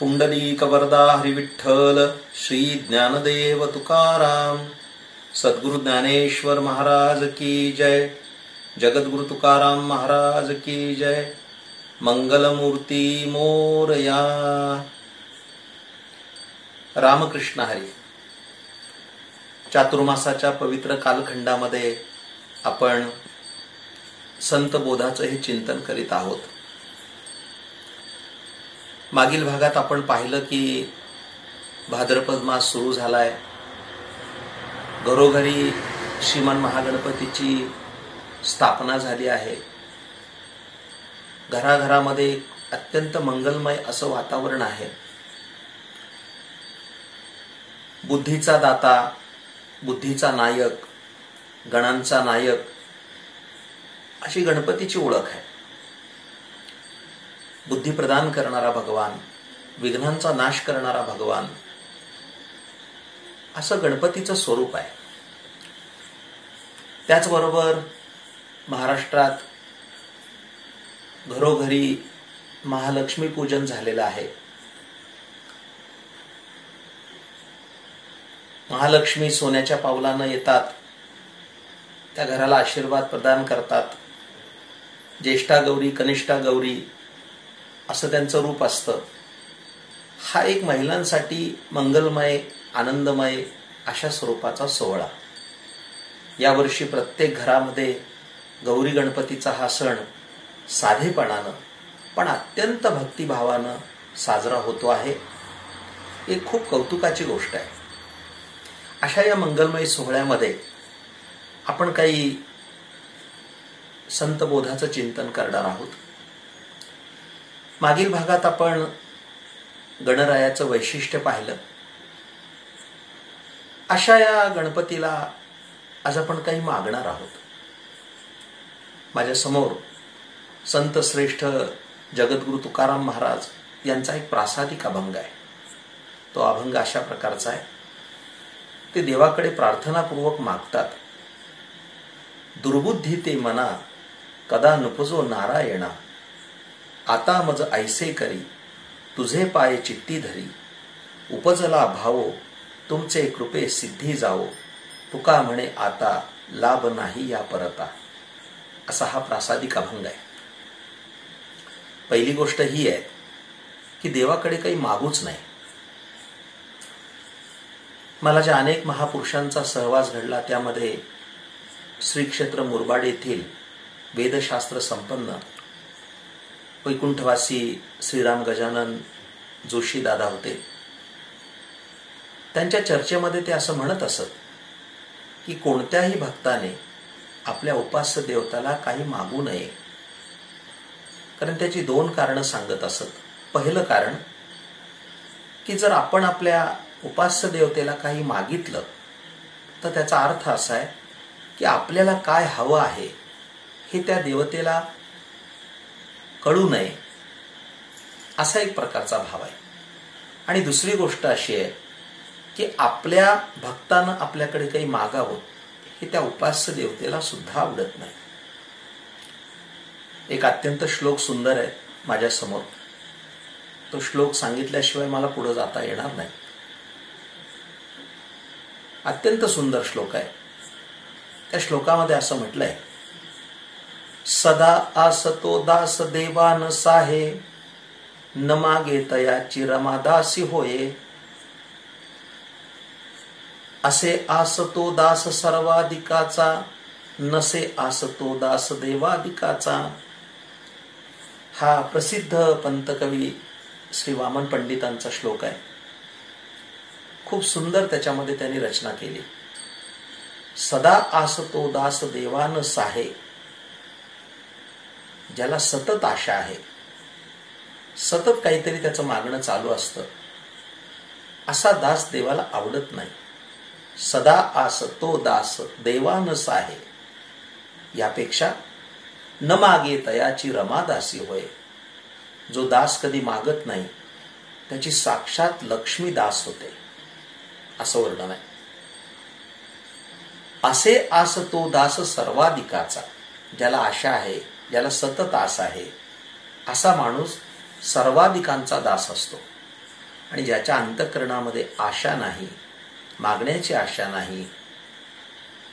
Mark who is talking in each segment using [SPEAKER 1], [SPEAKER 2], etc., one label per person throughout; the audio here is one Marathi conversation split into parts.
[SPEAKER 1] पुंडलिक वरदा हरिविठ्ठल श्री ज्ञानदेव तुकाराम. सद्गुरु ज्ञानेश्वर महाराज की जय. जगद्गुरु तुकाराम महाराज की जय. मंगलमूर्ती मोरया. रामकृष्ण हरी. चातुर्मासाच्या पवित्र कालखंडामध्ये आपण संत बोधाचं हे चिंतन करीत आहोत. मागील भागात आपण पाहिलं की भाद्रपद मास सुरू झालाय. घरोघरी श्रीमान महागणपतीची स्थापना झाली आहे. घराघरामध्ये अत्यंत मंगलमय असं वातावरण आहे. बुद्धीचा दाता, बुद्धीचा नायक, गणांचा नायक अशी गणपतीची ओळख आहे. बुद्धी प्रदान करणारा भगवान, विघ्नांचा नाश करणारा भगवान, असं गणपतीचं स्वरूप आहे. त्याचबरोबर महाराष्ट्रात घरोघरी महालक्ष्मी पूजन झालेलं आहे. महालक्ष्मी सोन्याच्या पावलानं येतात, त्या घराला आशीर्वाद प्रदान करतात. ज्येष्ठा गौरी, कनिष्ठा गौरी असं त्यांचं रूप असतं. हा एक महिलांसाठी मंगलमय, आनंदमय अशा स्वरूपाचा सोहळा. यावर्षी प्रत्येक घरामध्ये गौरी गणपतीचा हा सण साधेपणानं पण अत्यंत भक्तिभावानं साजरा होतो आहे. एक खूप कौतुकाची गोष्ट आहे. अशा या मंगलमय सोहळ्यामध्ये आपण काही संत बोधाचं चिंतन करणार आहोत. मागील भागात आपण गणरायाचं वैशिष्ट्य पाहिलं. अशा या गणपतीला आज आपण काही मागणार आहोत. माझ्या समोर संत श्रेष्ठ जगद्गुरु तुकाराम महाराज यांचा एक प्रासादिक अभंग आहे. तो अभंग अशा प्रकारचा आहे. ते देवाकडे प्रार्थनापूर्वक मागतात. दुर्बुद्धी ते मना कदा नुपजो नारायणा. आता मज ऐसे करी तुझे पाय चित्ती धरी. उपजला भावो तुमचे कृपे सिद्धी जावो. तुका म्हणे आता लाभ नाही या परता. असा हा प्रासादिक अभंग आहे. पहिली गोष्ट ही आहे की देवाकडे काही मागूच नाही. मला ज्या अनेक महापुरुषांचा सहवास घडला त्यामध्ये श्री क्षेत्र मुरबाड येथील वेदशास्त्र संपन्न वैकुंठवासी श्रीराम गजानन जोशी दादा होते. त्यांच्या चर्चेमध्ये ते असं म्हणत असत की कोणत्याही भक्ताने आपल्या उपास्य देवताला काही मागू नये. कारण त्याची दोन कारणं सांगत असत. पहिलं कारण की जर आपण आपल्या उपास्य देवतेला काही मागितलं तर त्याचा अर्थ असा आहे की आपल्याला काय हवं आहे हे त्या देवतेला कळू नये, असा एक प्रकारचा भाव आहे. आणि दुसरी गोष्ट अशी आहे की आपल्या भक्तानं आपल्याकडे काही मागावं हे त्या उपास्य देवतेला सुद्धा आवडत नाही. एक अत्यंत श्लोक सुंदर आहे माझ्या समोर. तो श्लोक सांगितल्याशिवाय मला पुढे जाता येणार नाही. अत्यंत सुंदर श्लोक आहे. त्या श्लोकामध्ये असं म्हटलंय, सदा आसतो दास देवान साहे. न मागे तयाची रमादासी होये. असे आसतो दास सर्वाधिकाचा. नसे आसतो दास देवाधिकाचा. हा प्रसिद्ध पंतकवी श्री वामन पंडितांचा श्लोक आहे. खूप सुंदर त्याच्यामध्ये त्यांनी रचना केली. सदा आसतो दास देवान साहे. ज्याला सतत आशा आहे, सतत काहीतरी त्याचं मागणं चालू असतं, असा दास देवाला आवडत नाही. सदा आसतो दास देवान साहे. यापेक्षा न मागे तयाची रमादासी होय. जो दास कधी मागत नाही त्याची साक्षात लक्ष्मी दास होते, असं वर्णन आहे. असे आसतो दास सर्वाधिकाचा. ज्याला आशा आहे, ज्याला सतत आस आहे, असा माणूस सर्वाधिकांचा दास असतो. आणि ज्याच्या अंतःकरणामध्ये आशा नाही, मागण्याची आशा नाही,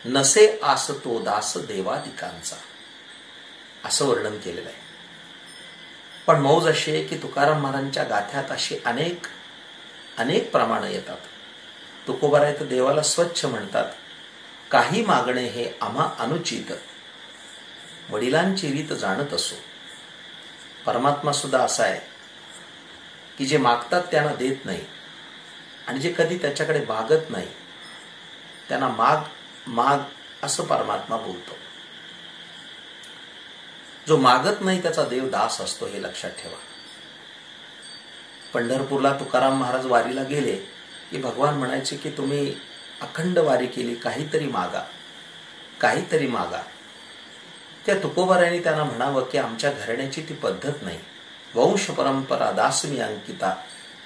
[SPEAKER 1] नसे आस तो दास देवादिकांचा, असं वर्णन केलेलं आहे. पण मौज अशी आहे की तुकाराम महाराजांच्या गाथ्यात अशी अनेक अनेक प्रमाणं येतात. तुकोबाराय तर देवाला स्वच्छ म्हणतात, काही मागणे हे आम्हा अनुचित, वडिलांची रीत जाणत असो. परमात्मा सुद्धा असा आहे की जे मागतात त्यांना देत नाही, आणि जे कधी त्याच्याकडे मागत नाही त्यांना माग माग असं परमात्मा बोलतो. जो मागत नाही त्याचा देव दास असतो, हे लक्षात ठेवा. पंढरपूरला तुकाराम महाराज वारीला गेले की भगवान म्हणायचे की तुम्ही अखंड वारी केली, काहीतरी मागा, काहीतरी मागा. त्या तुकोबारायांनी त्यांना म्हणावं की आमच्या घराण्याची ती पद्धत नाही. वंश परंपरा दासमी अंकिता,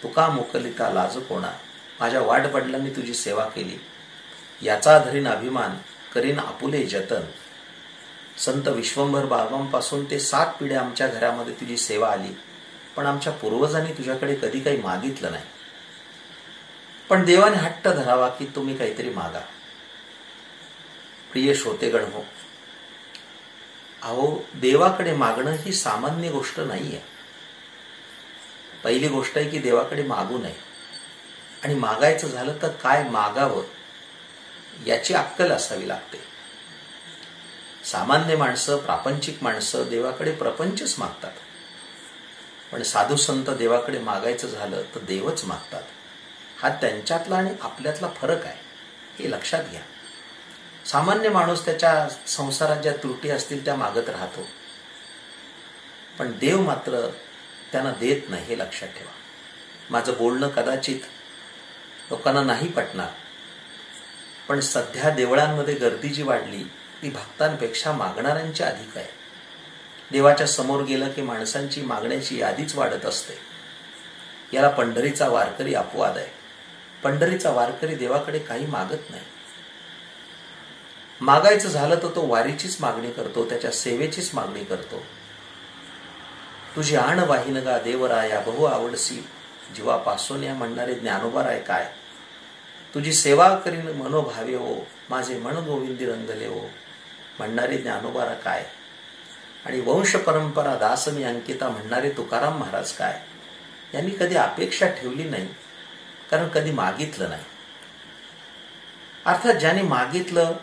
[SPEAKER 1] तुका मुकलिता लाज कोणा. माझ्या वाडवडिलांनी तुझी सेवा केली, याचा धरीन अभिमान, करीन आपुले जतन. संत विश्वंभर बाबांपासून ते 7 पिढ्या आमच्या घरामध्ये तुझी सेवा आली, पण आमच्या पूर्वजांनी तुझ्याकडे कधी काही मागितलं नाही. पण देवाने हट्ट धरावा की तुम्ही काहीतरी मागा. प्रिय श्रोतेगण हो, अहो देवाकडे मागणं ही सामान्य गोष्ट नाहीये. पहिली गोष्ट आहे की देवाकडे मागू नये, आणि मागायचं झालं तर काय मागावं याची अक्कल असावी लागते. सामान्य माणसं, प्रापंचिक माणसं देवाकडे प्रपंचच मागतात, पण साधू संत देवाकडे मागायचं झालं तर देवच मागतात. हा त्यांच्यातला आणि आपल्यातला फरक आहे, हे लक्षात घ्या. सामान्य माणूस त्याच्या संसारात ज्या त्रुटी असतील त्या मागत राहतो, पण देव मात्र त्यांना देत नाही, हे लक्षात ठेवा. माझं बोलणं कदाचित लोकांना नाही पटणार, पण सध्या देवळांमध्ये गर्दी जी वाढली ती भक्तांपेक्षा मागणाऱ्यांची अधिक आहे. देवाच्या समोर गेलं की माणसांची मागण्याची यादीच वाढत असते. याला पंढरीचा वारकरी अपवाद आहे. पंढरीचा वारकरी देवाकडे काही मागत नाही. मागायचं झालं तर तो वारीचीच मागणी करतो, त्याच्या सेवेचीच मागणी करतो. तुझी आण वाहिन गा देवराया, बहु आवडसी जीवापासून या म्हणणारे ज्ञानोबाराय काय. तुझी सेवा करीन मनोभावे हो, माझे मन गोविंदी रंगले हो, म्हणणारे ज्ञानोबारा काय. आणि वंश परंपरा दासमी अंकिता म्हणणारे तुकाराम महाराज काय. यांनी कधी अपेक्षा ठेवली नाही, कारण कधी मागितलं नाही. अर्थात ज्यांनी मागितलं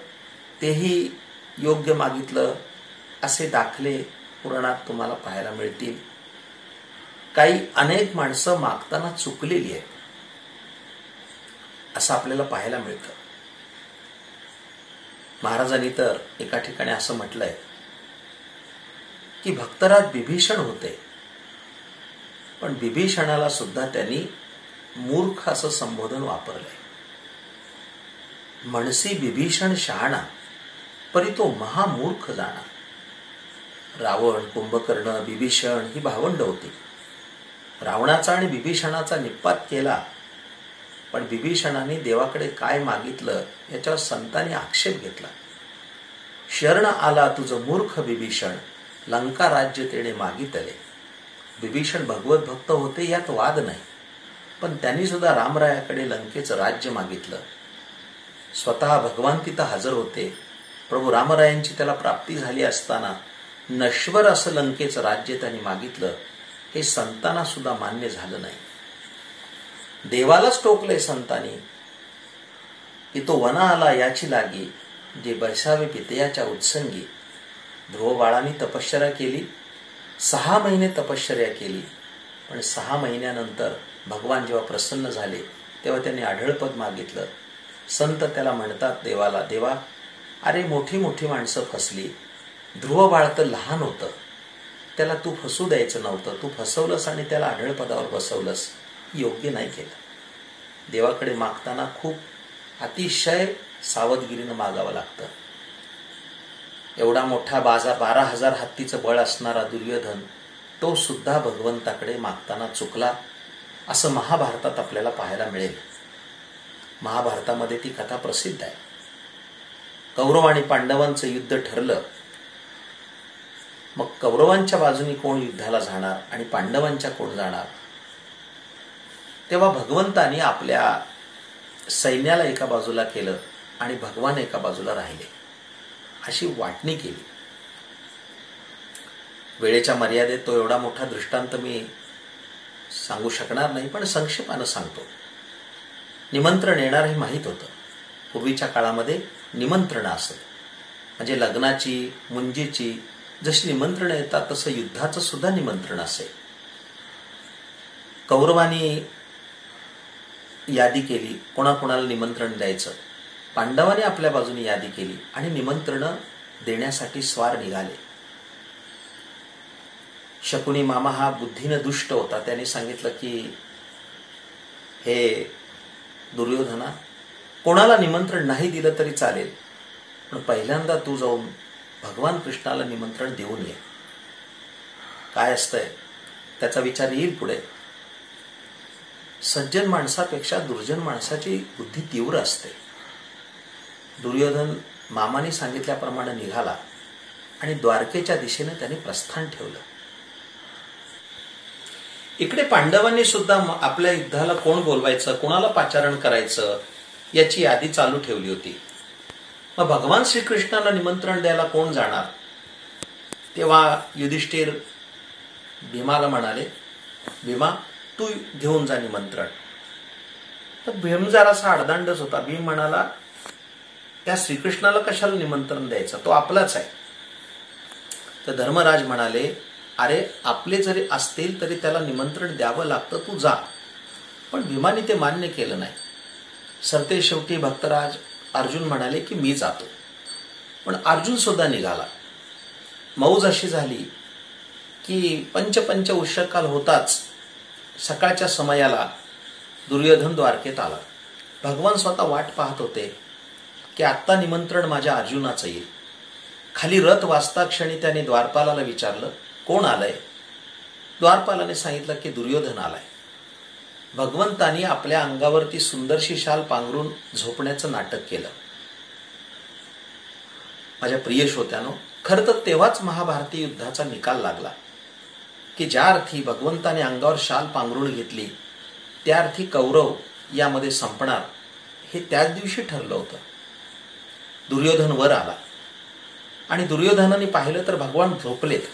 [SPEAKER 1] तेही योग्य मागितलं असे दाखले पुराणात तुम्हाला पाहायला मिळतील. काही अनेक माणसं मागताना चुकलेली आहेत असं आपल्याला पाहायला मिळतं. महाराजांनी तर एका ठिकाणी असं म्हटलंय की भक्तराज बिभीषण होते, पण बिभीषणाला सुद्धा त्यांनी मूर्ख असं संबोधन वापरलंय. म्हणसी बिभीषण शहाणा, परी तो महामूर्ख जाणा. रावण, कुंभकर्ण, बिभीषण ही भावंड होती. रावणाचा आणि बिभीषणाचा निपात केला, पण बिभीषणाने देवाकडे काय मागितलं याच्यावर संतांनी आक्षेप घेतला. शरण आला तुझं मूर्ख बिभीषण, लंका राज्य तेणे मागितले. बिभीषण भगवत भक्त होते यात वाद नाही, पण त्यांनी सुद्धा रामरायाकडे लंकेचं राज्य मागितलं. स्वतः भगवान तिथं हजर होते. प्रभू रामरायांची त्याला प्राप्ती झाली असताना नश्वर असं लंकेचं राज्य त्यांनी मागितलं. हे संतांना सुद्धा मान्य झालं नाही. देवालाच टोकलंय संतांनी की तो वना आला याची लागी, जे बैसावे पितयाच्या उत्संगी. ध्रुव बाळांनी तपश्चर्या केली, 6 महिने तपश्चर्या केली, पण 6 महिन्यानंतर भगवान जेव्हा प्रसन्न झाले तेव्हा त्यांनी आढळपद मागितलं. संत त्याला म्हणतात देवाला, देवा अरे मोठी मोठी माणसं फसली, ध्रुव बाळ तर लहान होतं, त्याला तू फसू द्यायचं नव्हतं, तू फसवलंस आणि त्याला आढळपदावर बसवलंस, योग्य नाही केलं. देवाकडे मागताना खूप अतिशय सावधगिरीनं मागावं लागतं. एवढा मोठा 12,000 हत्तीचं बळ असणारा दुर्योधन तो सुद्धा भगवंताकडे मागताना चुकला, असं महाभारतात आपल्याला पाहायला मिळेल. महाभारतामध्ये ती कथा प्रसिद्ध आहे. कौरव आणि पांडवांचं युद्ध ठरलं. मग कौरवांच्या बाजूनी कोण युद्धाला जाणार आणि पांडवांच्या कोण जाणार. तेव्हा भगवंतानी आपल्या सैन्याला एका बाजूला केलं आणि भगवान एका बाजूला राहिले, अशी वाटणी केली. वेळेच्या मर्यादेत तो एवढा मोठा दृष्टांत मी सांगू शकणार नाही, पण संक्षेपानं सांगतो. निमंत्रण येणार हे माहीत होतं. पूर्वीच्या काळामध्ये निमंत्रणं असत, म्हणजे लग्नाची, मुंजीची जशी निमंत्रणं येतात तसं युद्धाचं सुद्धा निमंत्रण असे. कौरवांनी यादी केली कोणाकोणाला निमंत्रण द्यायचं. पांडवांनी आपल्या बाजूने यादी केली आणि निमंत्रणं देण्यासाठी स्वार निघाले. शकुनी मामा हा बुद्धीनं दुष्ट होता. त्याने सांगितलं की हे दुर्योधना, कोणाला निमंत्रण नाही दिलं तरी चालेल, पण पहिल्यांदा तू जाऊन भगवान कृष्णाला निमंत्रण देऊन ये. काय असतंय त्याचा विचार येईल पुढे. सज्जन माणसापेक्षा दुर्जन माणसाची बुद्धी तीव्र असते. दुर्योधन मामाने सांगितल्याप्रमाणे निघाला आणि द्वारकेच्या दिशेने त्याने प्रस्थान ठेवलं. इकडे पांडवांनी सुद्धा आपल्या युद्धाला कोण बोलवायचं, कोणाला पाचारण करायचं याची यादी चालू ठेवली होती. मग भगवान श्रीकृष्णाला निमंत्रण द्यायला कोण जाणार. तेव्हा युधिष्ठिर भीमाला म्हणाले, भीमा तू घेऊन जा निमंत्रण. तर भीम जरासा अडदांडच होता. भीम म्हणाला, त्या श्रीकृष्णाला कशाला निमंत्रण द्यायचं, तो आपलाच आहे. तर धर्मराज म्हणाले, अरे आपले जरी असतील तरी त्याला निमंत्रण द्यावं लागतं, तू जा. पण भीमाने ते मान्य केलं नाही. सरते शेवटी भक्तराज अर्जुन म्हणाले की मी जातो. पण अर्जुन सुद्धा निघाला. मौज अशी झाली की पंच उष्णकाल होताच सकाळच्या समयाला दुर्योधन द्वारकेत आला. भगवान स्वतः वाट पाहत होते की आत्ता निमंत्रण माझ्या अर्जुनाचं येईल. खाली रथ वाजता क्षणी त्याने द्वारपालाला विचारलं, कोण आलंय. द्वारपालाने सांगितलं की दुर्योधन आलाय. भगवंतानी आपल्या अंगावरती सुंदरशी शाल पांघरून झोपण्याचं नाटक केलं. माझ्या प्रिय श्रोत्यानो, खरं तर तेव्हाच महाभारती युद्धाचा निकाल लागला की ज्या अर्थी भगवंताने अंगावर शाल पांघरून घेतली त्या अर्थी कौरव यामध्ये संपणार हे त्याच दिवशी ठरलं होतं. दुर्योधन वर आला आणि दुर्योधनाने पाहिलं तर भगवान झोपलेत.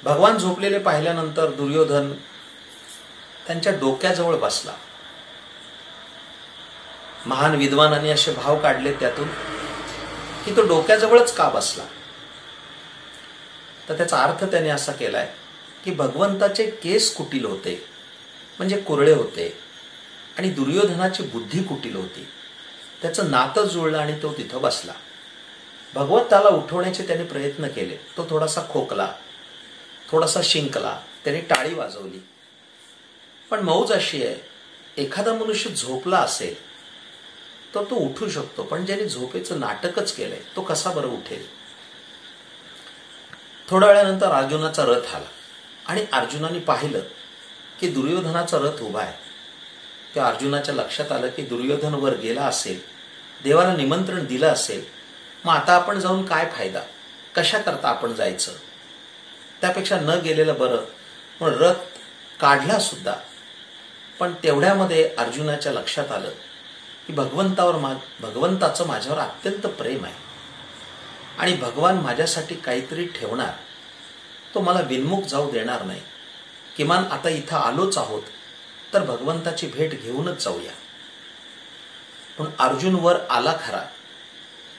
[SPEAKER 1] भगवान झोपलेले पाहिल्यानंतर दुर्योधन त्यांच्या डोक्याजवळ बसला. महान विद्वानांनी असे भाव काढले त्यातून की तो डोक्याजवळच का बसला. तर त्याचा अर्थ त्याने असा केलाय की भगवंताचे केस कुटील होते, म्हणजे कुरळे होते, आणि दुर्योधनाची बुद्धी कुटील होती. त्याचं नातं जुळलं आणि तो तिथं बसला. भगवंताला उठवण्याचे त्याने प्रयत्न केले. तो थोडासा खोकला, थोडासा शिंकला, त्याने टाळी वाजवली. पण मौज अशी आहे, एखादा मनुष्य झोपला असेल तर तो उठू शकतो, पण ज्याने झोपेचं नाटकच केलंय तो कसा बरं उठेल. थोड्या वेळानंतर अर्जुनाचा रथ आला आणि अर्जुनाने पाहिलं की दुर्योधनाचा रथ उभा आहे. त्या अर्जुनाच्या लक्षात आलं की दुर्योधन वर गेला असेल, देवाला निमंत्रण दिलं असेल, मग आता आपण जाऊन काय फायदा, कशा करता आपण जायचं, त्यापेक्षा न गेलेलं बरं. पण रथ काढला सुद्धा. पण तेवढ्यामध्ये अर्जुनाच्या लक्षात आलं की भगवंताचं माझ्यावर अत्यंत प्रेम आहे आणि भगवान माझ्यासाठी काहीतरी ठेवणार, तो मला विनमुख जाऊ देणार नाही. किमान आता इथं आलोच आहोत तर भगवंताची भेट घेऊनच जाऊया. पण अर्जुन वर आला खरा.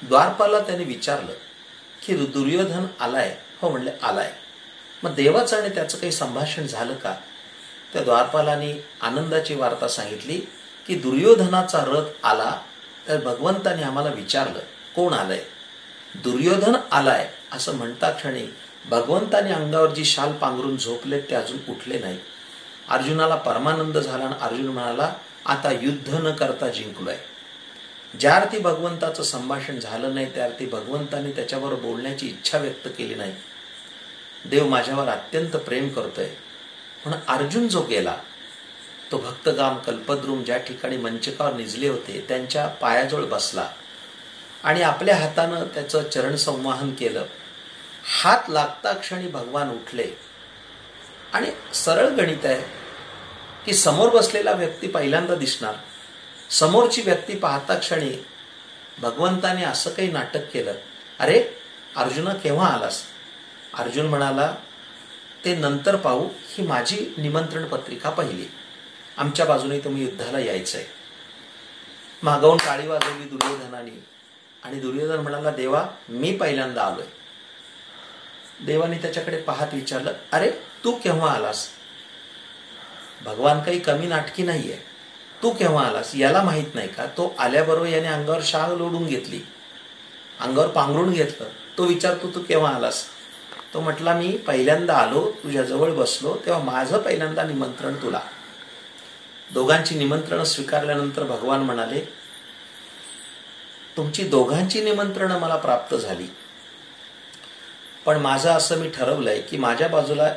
[SPEAKER 1] द्वारपाला त्याने विचारलं की दुर्योधन आलाय. हो म्हणले आलाय. मग देवाचं आणि त्याचं काही संभाषण झालं का. त्या द्वारपालाने आनंदाची वार्ता सांगितली की दुर्योधनाचा रथ आला. तर भगवंताने आम्हाला विचारलं कोण आलंय. दुर्योधन आलाय असं म्हणता क्षणी भगवंताने अंगावर जी शाल पांघरून झोपले ते अजून उठले नाही. अर्जुनाला परमानंद झाला आणि अर्जुन म्हणाला, आता युद्ध न करता जिंकलोय. ज्या अर्थी भगवंताचं संभाषण झालं नाही त्या अर्थी भगवंताने त्याच्यावर बोलण्याची इच्छा व्यक्त केली नाही. देव माझ्यावर अत्यंत प्रेम करतोय. पण अर्जुन जो गेला तो भक्तगाम कल्पद्रुम ज्या ठिकाणी मंचकावर निजले होते त्यांच्या पायाजवळ बसला आणि आपल्या हातानं त्याचं चरण संवाहन केलं. हात लागता क्षणी भगवान उठले आणि सरळ गणित आहे. की समोर बसलेला व्यक्ती पहिल्यांदा दिसणार. समोरची व्यक्ती पाहता क्षणी भगवंताने असं काही नाटक केलं, अरे अर्जुना केव्हा आलास? अर्जुन म्हणाला, ते नंतर पाहू, ही माझी निमंत्रण पत्रिका पहिली, आमच्या बाजूने तुम्ही युद्धाला यायचंय. मागवून टाळी वाजवली दुर्योधनाने आणि दुर्योधन म्हणाला, देवा मी पहिल्यांदा आलोय. देवाने त्याच्याकडे पाहत विचारलं, अरे तू केव्हा आलास? भगवान काही कमी नाटकी नाहीये. तू केव्हा आलास याला माहित नाही का? तो आल्याबरोबर याने अंगावर शाल लोडून घेतली, अंगावर पांघरून घेतलं. तो विचारतो तू केव्हा आलास? तो म्हटला, मी पहिल्यांदा आलो, तुझ्याजवळ बसलो तेव्हा माझं पहिल्यांदा निमंत्रण तुला. दोघांची निमंत्रण स्वीकारल्यानंतर भगवान म्हणाले, तुमची दोघांची निमंत्रणं मला प्राप्त झाली, पण माझं असं मी ठरवलंय की माझ्या बाजूला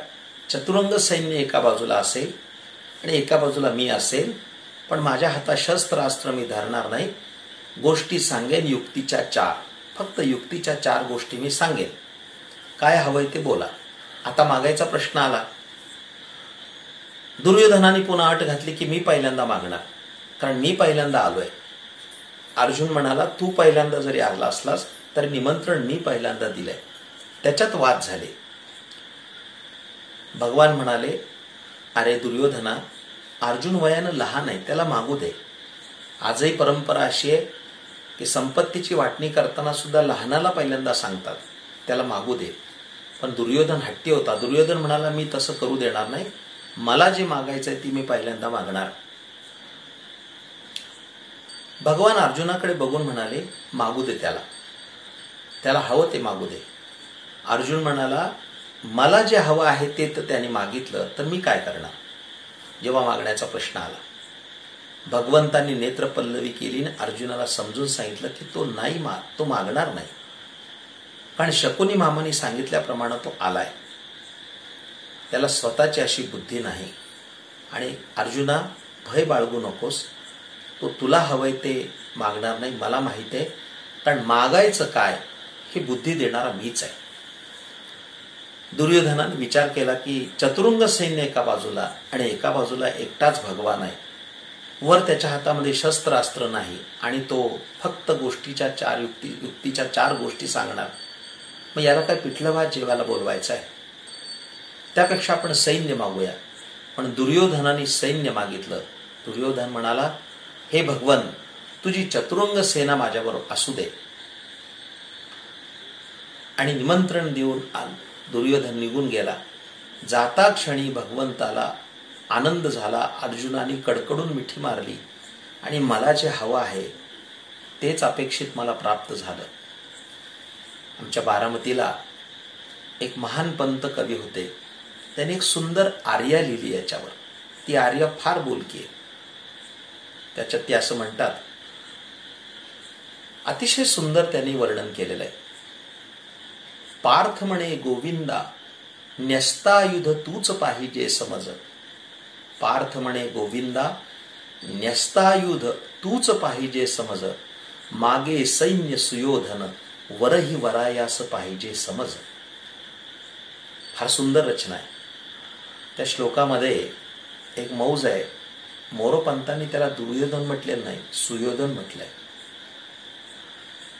[SPEAKER 1] चतुरंग सैन्य एका बाजूला असेल आणि एका बाजूला मी असेल, पण माझ्या हातात शस्त्रास्त्र मी धरणार नाही. गोष्टी सांगेन युक्तीच्या 4, फक्त युक्तीच्या 4 गोष्टी मी सांगेन. काय हवंय ते बोला. आता मागायचा प्रश्न आला. दुर्योधनाने पुन्हा अट घातली की मी पहिल्यांदा मागणार, कारण मी पहिल्यांदा आलोय. अर्जुन म्हणाला, तू पहिल्यांदा जरी आला असलास तरी निमंत्रण मी पहिल्यांदा दिलंय. त्याच्यात वाद झाले. भगवान म्हणाले, अरे दुर्योधना, अर्जुन वयानं लहान आहे, त्याला मागू दे. आजही परंपरा अशी आहे की संपत्तीची वाटणी करताना सुद्धा लहानाला पहिल्यांदा सांगतात, त्याला मागू दे. पण दुर्योधन हट्टी होता. दुर्योधन म्हणाला, मी तसं करू देणार नाही, मला जे मागायचंय ती मी पहिल्यांदा मागणार. भगवान अर्जुनाकडे बघून म्हणाले, मागू दे त्याला, त्याला हवं ते मागू दे. अर्जुन म्हणाला, मला जे हवं आहे ते तर त्याने मागितलं तर मी काय करणार? जेव्हा मागण्याचा प्रश्न आला, भगवंतांनी नेत्रपल्लवी केली आणि अर्जुनाला समजून सांगितलं की तो मागणार नाही, कारण शकुनी मामाने सांगितल्याप्रमाणे तो आलाय, त्याला स्वतःची अशी बुद्धी नाही. आणि अर्जुना, भय बाळगू नकोस, तो तुला हवंय ते मागणार नाही, मला माहिती आहे, कारण मागायचं काय ही बुद्धी देणारा मीच आहे. दुर्योधनाने विचार केला की चतुरंग सैन्य एका बाजूला आणि एका बाजूला एकटाच भगवान आहे, वर त्याच्या हातामध्ये शस्त्रास्त्र नाही आणि तो फक्त युक्तीच्या 4 गोष्टी सांगणार. मग याला काय पिठलं भात जेवायला बोलवायचं आहे? त्यापेक्षा आपण सैन्य मागूया. पण दुर्योधनाने सैन्य मागितलं. दुर्योधन म्हणाला, हे भगवन, तुझी चतुरंग सेना माझ्याबरोबर असू दे. आणि निमंत्रण देऊन दुर्योधन निघून गेला. जाता क्षणी भगवंताला आनंद झाला. अर्जुनाने कडकडून मिठी मारली आणि मला जे हवं आहे तेच अपेक्षित मला प्राप्त झालं. आमच्या बारामतीला एक महान पंत कवी होते, त्याने एक सुंदर आर्या लिहिली याच्यावर. ती आर्या फार बोलकी आहे. त्याच्यात ते असं म्हणतात, अतिशय सुंदर त्यांनी वर्णन केलेलं आहे. पार्थ म्हणे गोविंदा, न्यस्तायुध तूच पाहिजे समज. पार्थ म्हणे गोविंदा, न्यस्तायुध तूच पाहिजे समज. मागे सैन्य सुयोधन, वरही वरायास पाहिजे समज. फार सुंदर रचना आहे. त्या श्लोकामध्ये एक मौज आहे. मोरोपंतांनी त्याला दुर्योधन म्हटलेलं नाही, सुयोधन म्हटलंय.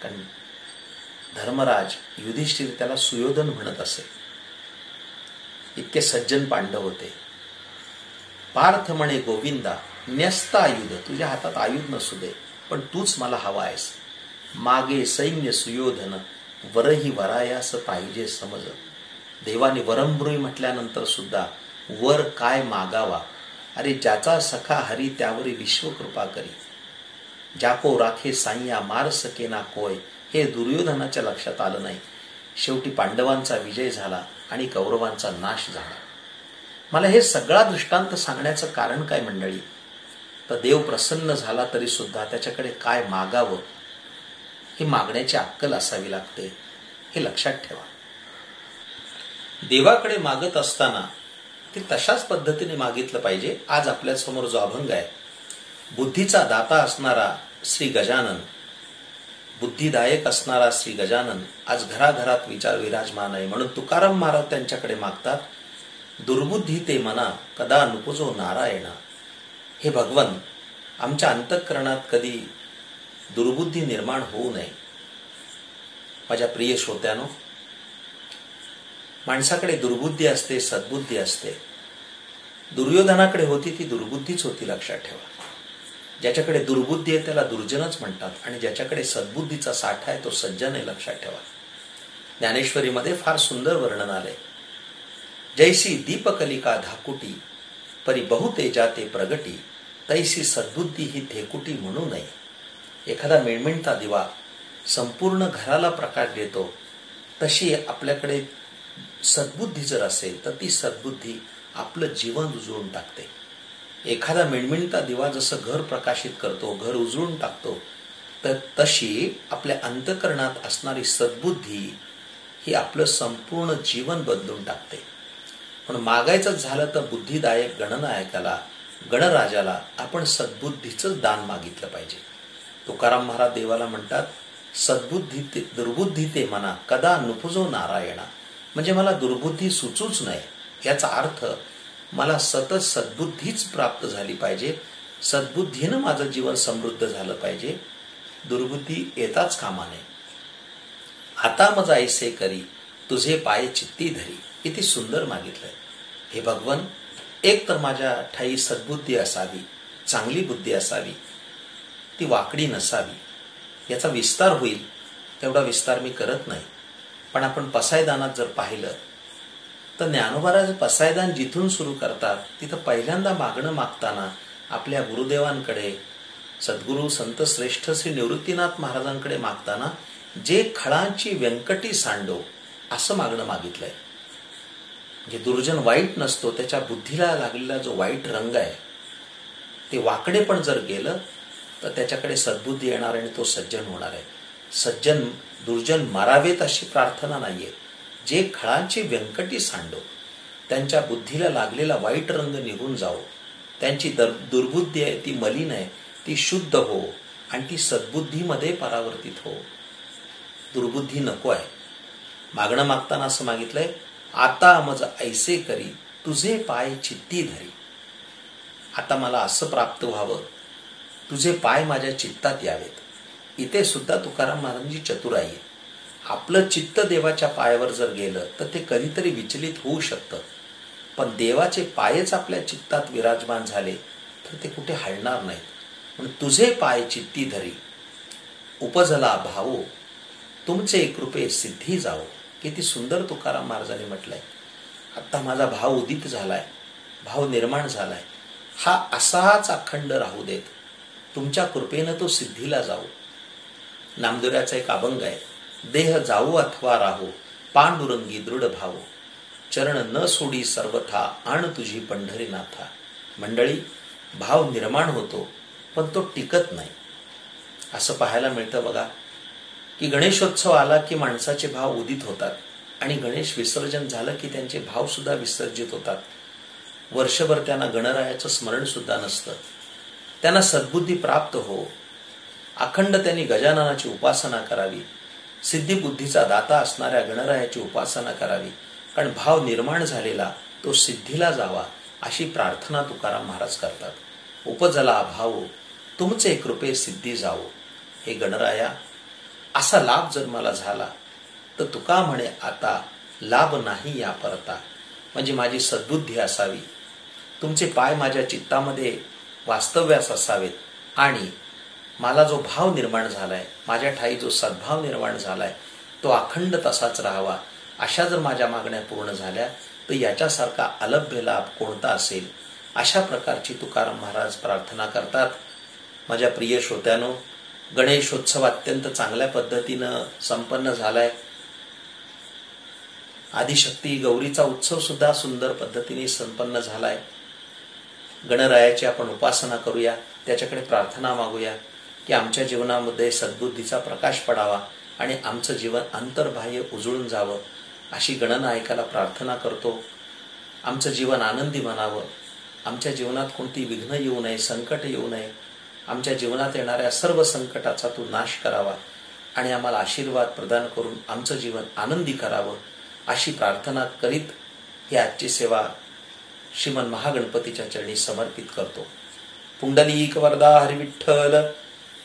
[SPEAKER 1] कारण धर्मराज युधिष्ठिर त्याला सुयोधन म्हणत असे. इतके सज्जन पांडव होते. पार्थ म्हणे गोविंदा, न्यस्त आयुध, तुझ्या हातात आयुध नसू दे, पण तूच मला हवा आहेस. मागे सैन्य सुयोधन, वरही वरायास पाहिजे समज. देवाने वरंभृई म्हटल्यानंतर सुद्धा वर काय मागावा? अरे ज्याचा सखा हरी त्यावरी विश्वकृपा करी. जाको राखे साईया मार सकेना कोय. हे दुर्योधनाच्या लक्षात आलं नाही. शेवटी पांडवांचा विजय झाला आणि कौरवांचा नाश झाला. मला हे सगळा दृष्टांत सांगण्याचं कारण काय मंडळी? तर देव प्रसन्न झाला तरी सुद्धा त्याच्याकडे काय मागावं ही मागण्याची अक्कल असावी लागते, हे लक्षात ठेवा. देवाकडे मागत असताना ते तशाच पद्धतीने मागितलं पाहिजे. आज आपल्या समोर जो अभंग आहे, बुद्धीचा दाता असणारा श्री गजानन, बुद्धिदायक असणारा श्री गजानन आज घराघरात विराजमान आहे. म्हणून तुकाराम महाराज त्यांच्याकडे मागतात, दुर्बुद्धी ते मना कदा नुपुजो नारायणा. हे भगवन, आमच्या अंतःकरणात कधी दुर्बुद्धी निर्माण होऊ नये. माझ्या प्रिय श्रोत्यानो, माणसाकडे दुर्बुद्धी असते, सद्बुद्धी असते. दुर्योधनाकडे होती ती दुर्बुद्धीच होती, लक्षात ठेवा. ज्याच्याकडे दुर्बुद्धी आहे त्याला दुर्जनच म्हणतात, आणि ज्याच्याकडे सद्बुद्धीचा साठा आहे तो सज्जन आहे, लक्षात ठेवा. ज्ञानेश्वरीमध्ये फार सुंदर वर्णन आले. जैसी दीपकलिका धाकुटी, परी बहुतेजा ते प्रगटी, तैसी सद्बुद्धी ही थेकुटी म्हणू नये. एखादा मिळमिळता दिवा संपूर्ण घराला प्रकाश देतो, तशी आपल्याकडे सद्बुद्धी जर असेल तर ती सद्बुद्धी आपलं जीवन उजळून टाकते. एखादा मिळमिळता दिवा जसं घर प्रकाशित करतो, घर उजळून टाकतो, तर तशी आपल्या अंतःकरणात असणारी सद्बुद्धी ही आपलं संपूर्ण जीवन बदलून टाकते. पण मागायचंच झालं तर बुद्धिदायक गणनायकाला, गणराजाला आपण सद्बुद्धीचं दान मागितलं पाहिजे. तुकाराम महाराज देवाला म्हणतात, सद्बुद्धी ते दुर्बुद्धी ते मना कदा नुपुजो नारायणा. म्हणजे मला दुर्बुद्धी सुचूच नये. याचा अर्थ मला सतत सद्बुद्धीच प्राप्त झाली पाहिजे. सद्बुद्धीनं माझं जीवन समृद्ध झालं पाहिजे. दुर्बुद्धी येताच कामा नये. आता मज ऐसे करी तुझे पाय चित्ती धरी. किती सुंदर मागितलंय. हे भगवन, एक तर माझ्या ठाई सद्बुद्धी असावी, चांगली बुद्धी असावी, ती वाकडी नसावी. याचा विस्तार होईल तेवढा विस्तार मी करत नाही. पण आपण पसायदानात जर पाहिलं तर ज्ञानोबाराज पसायदान जिथून सुरू करतात तिथं पहिल्यांदा मागणं मागताना आपल्या गुरुदेवांकडे, सद्गुरू संत श्रेष्ठ श्री निवृत्तीनाथ महाराजांकडे मागताना जे खळांची व्यंकटी सांडो असं मागणं मागितलंय. म्हणजे दुर्जन वाईट नसतो, त्याच्या बुद्धीला लागलेला जो वाईट रंग आहे ते वाकडे पण जर गेलं तर त्याच्याकडे सद्बुद्धी येणार आणि तो सज्जन होणार आहे. सज्जन दुर्जन मारावेत अशी प्रार्थना नाहीये. जे खळांची व्यंकटी सांडो, त्यांच्या बुद्धीला लागलेला वाईट रंग निघून जाओ, त्यांची दुर्बुद्धी आहे ती मलिन आहे, ती शुद्ध हो आणि ती सद्बुद्धीमध्ये परावर्तित हो. दुर्बुद्धी नको आहे. मागणं मागताना असं मागितलंय, आता मज ऐसे करी तुझे पाय चित्ती धरी. आता मला असं प्राप्त व्हावं, तुझे पाय माझ्या चित्तात यावेत. इथे सुद्धा तुकाराम महाराजांची चतुराई आहे. आपलं चित्त देवाच्या पायावर जर गेलं तर ते कधीतरी विचलित होऊ शकतं, पण देवाचे पायच आपल्या चित्तात विराजमान झाले तर ते कुठे हलणार नाहीत. म्हणून तुझे पाय चित्ती धरी उपजला भावो तुमचे कृपे सिद्धी जाओ. किती सुंदर तुकाराम महाराजांनी म्हटलंय. आता माझा भाव उदित झालाय, भाव निर्माण झालाय, हा असाच अखंड राहू देत. तुमच्या कृपेनं तो सिद्धीला जाऊ. नामदेवाचा एक अभंग आहे, देह जाऊ अथवा राहो पांडुरंगी दृढ भाव, चरण न सोडी सर्वथा आण तुझी पंढरीनाथा. मंडळी, भाव निर्माण होतो पण तो टिकत नाही. असं पाहायला मिळतं बघा की गणेशोत्सव आला की माणसाचे भाव उदित होतात आणि गणेश विसर्जन झालं की त्यांचे भाव सुद्धा विसर्जित होतात. वर्षभर त्यांना गणरायाचं स्मरण सुद्धा नसतं. त्यांना सद्बुद्धी प्राप्त हो, अखंड त्यांनी गजाननाची उपासना करावी, सिद्धिबुद्धीचा दाता असणाऱ्या गणरायाची उपासना करावी, कारण भाव निर्माण झालेला तो सिद्धीला जावा अशी प्रार्थना तुकाराम महाराज करतात. उपजला भाव तुमचे कृपे सिद्धी जाओ. हे गणराया, असा लाभ जर मला झाला तर तुका म्हणे आता लाभ नाही या परता. म्हणजे माझी सद्बुद्धी असावी, तुमचे पाय माझ्या चित्तामध्ये वास्तव्यास असावेत आणि मला जो भाव निर्माण झालाय, माझ्या ठाई जो सद्भाव निर्माण झालाय तो अखंड तसाच राहावा. अशा जर माझ्या मागण्या पूर्ण झाल्या तर याच्यासारखा अलभ्य लाभ कोणता असेल. अशा प्रकारची तुकाराम महाराज प्रार्थना करतात. माझ्या प्रिय श्रोत्यानो, गणेशोत्सव अत्यंत चांगल्या पद्धतीनं संपन्न झालाय. आदिशक्ती गौरीचा उत्सव सुद्धा सुंदर पद्धतीने संपन्न झालाय. गणरायाची आपण उपासना करूया, त्याच्याकडे प्रार्थना मागूया की आमच्या जीवनामध्ये सद्बुद्धीचा प्रकाश पडावा आणि आमचं जीवन अंतर्बाह्य उजळून जावं. अशी गणनायकाला प्रार्थना करतो. आमचं जीवन आनंदी बनावं, आमच्या जीवनात कोणती विघ्न येऊ नये, संकट येऊ नये. आमच्या जीवनात येणाऱ्या सर्व संकटाचा तू नाश करावा आणि आम्हाला आशीर्वाद प्रदान करून आमचं जीवन आनंदी करावं अशी प्रार्थना करीत ही आजची सेवा श्रीमन महागणपतीच्या चरणी समर्पित करतो. पुंडलीक वरदा हरी विठ्ठल,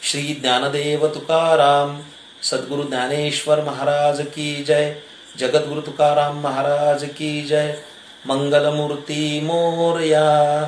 [SPEAKER 1] श्री ज्ञानदेव तुकाराम, सद्गुरु ज्ञानेश्वर महाराज की जय, जगद्गुरु तुकाराम महाराज की जय, मंगलमूर्ती मोरया।